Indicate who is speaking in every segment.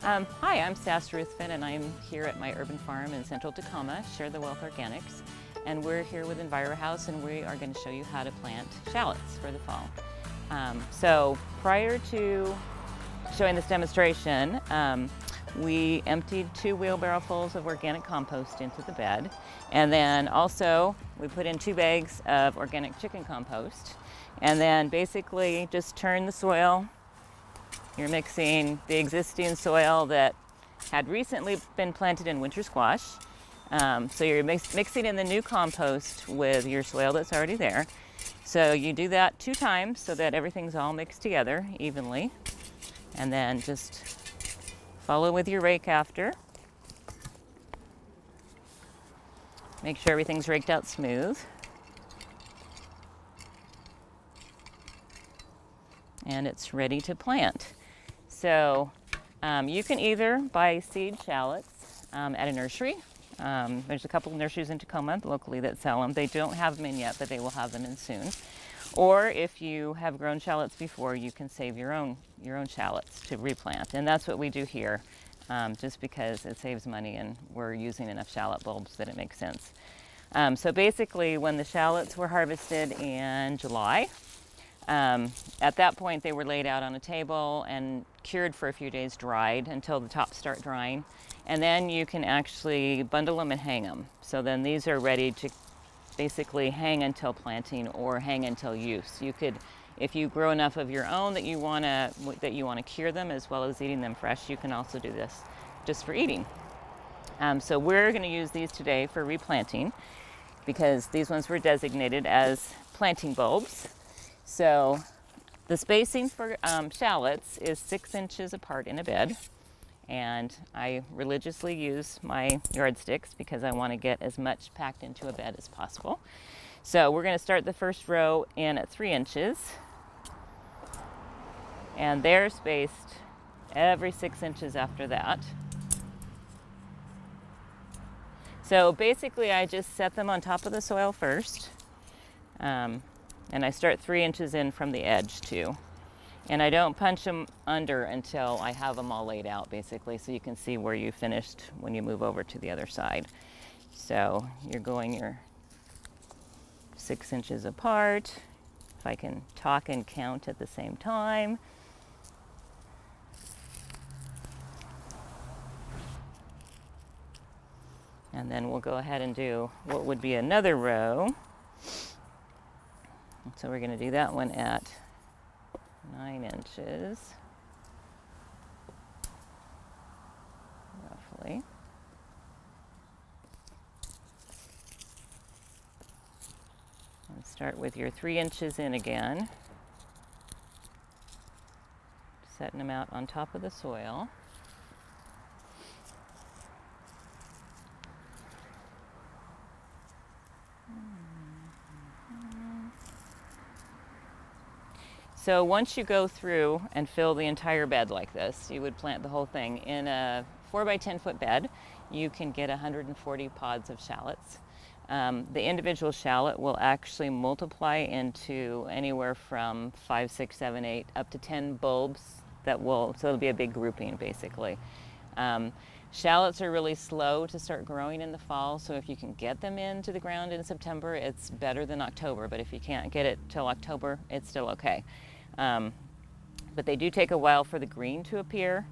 Speaker 1: Hi, I'm Sass Ruthven, and I'm here at my urban farm in central Tacoma, Share the Wealth Organics. And we're here with EnviroHouse, and we are going to show you how to plant shallots for the fall. So prior to showing this demonstration, we emptied 2 wheelbarrowfuls of organic compost into the bed. And then also we put in 2 bags of organic chicken compost. And then basically just turn the soil. You're mixing the existing soil that had recently been planted in winter squash. So you're mixing in the new compost with your soil that's already there. So you do that 2 times so that everything's all mixed together evenly. And then just follow with your rake after. Make sure everything's raked out smooth. And it's ready to plant. So you can either buy seed shallots at a nursery. There's a couple of nurseries in Tacoma locally that sell them. They don't have them in yet, but they will have them in soon. Or if you have grown shallots before, you can save your own shallots to replant. And that's what we do here, just because it saves money and we're using enough shallot bulbs that it makes sense. So basically, when the shallots were harvested in July, at that point they were laid out on a table and cured for a few days, dried until the tops start drying. And then you can actually bundle them and hang them. So then these are ready to basically hang until planting or hang until use. You could, if you grow enough of your own that you want to cure them as well as eating them fresh, you can also do this just for eating. So we're going to use these today for replanting because these ones were designated as planting bulbs. So the spacing for shallots is 6 inches apart in a bed. And I religiously use my yardsticks because I want to get as much packed into a bed as possible. So we're going to start the first row in at 3 inches. And they're spaced every 6 inches after that. So basically I just set them on top of the soil first. And I start 3 inches in from the edge too. And I don't punch them under until I have them all laid out, basically, so you can see where you finished when you move over to the other side. So you're going your 6 inches apart. If I can talk and count at the same time. And then we'll go ahead and do what would be another row. So we're going to do that one at 9 inches, roughly. And start with your 3 inches in again, setting them out on top of the soil. So once you go through and fill the entire bed like this, you would plant the whole thing in a 4 by 10 foot bed. You can get 140 pods of shallots. The individual shallot will actually multiply into anywhere from 5, 6, 7, 8, up to 10 bulbs so it'll be a big grouping basically. Shallots are really slow to start growing in the fall, so if you can get them into the ground in September, it's better than October, but if you can't get it till October, it's still okay. But they do take a while for the green to appear.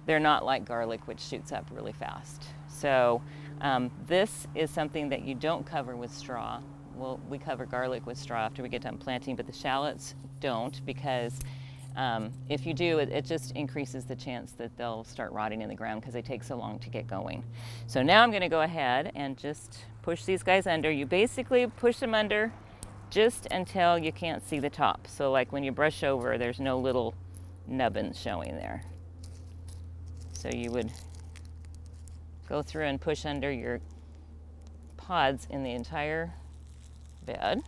Speaker 1: They're not like garlic, which shoots up really fast. So this is something that you don't cover with straw. Well, we cover garlic with straw after we get done planting, but the shallots don't, because if you do, it just increases the chance that they'll start rotting in the ground because they take so long to get going. So now I'm going to go ahead and just push these guys under. You basically push them under just until you can't see the top. So like when you brush over, there's no little nubbins showing there. So you would go through and push under your pods in the entire bed.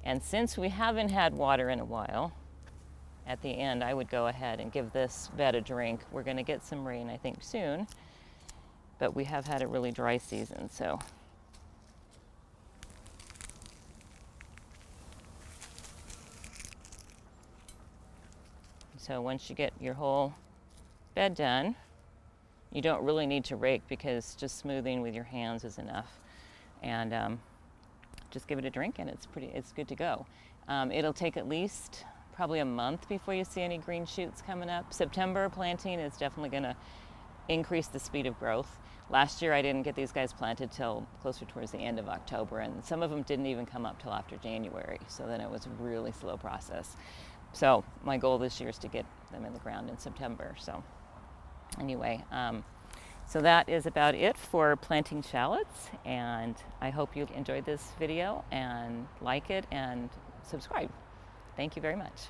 Speaker 1: And since we haven't had water in a while, at the end I would go ahead and give this bed a drink. We're going to get some rain, I think, soon, but we have had a really dry season, so once you get your whole bed done, you don't really need to rake because just smoothing with your hands is enough. And just give it a drink and it's good to go. It'll take at least probably a month before you see any green shoots coming up. September planting is definitely going to increase the speed of growth. Last year I didn't get these guys planted till closer towards the end of October, and some of them didn't even come up till after January, so then it was a really slow process. So my goal this year is to get them in the ground in September. So anyway, so that is about it for planting shallots, and I hope you enjoyed this video and like it and subscribe. Thank you very much.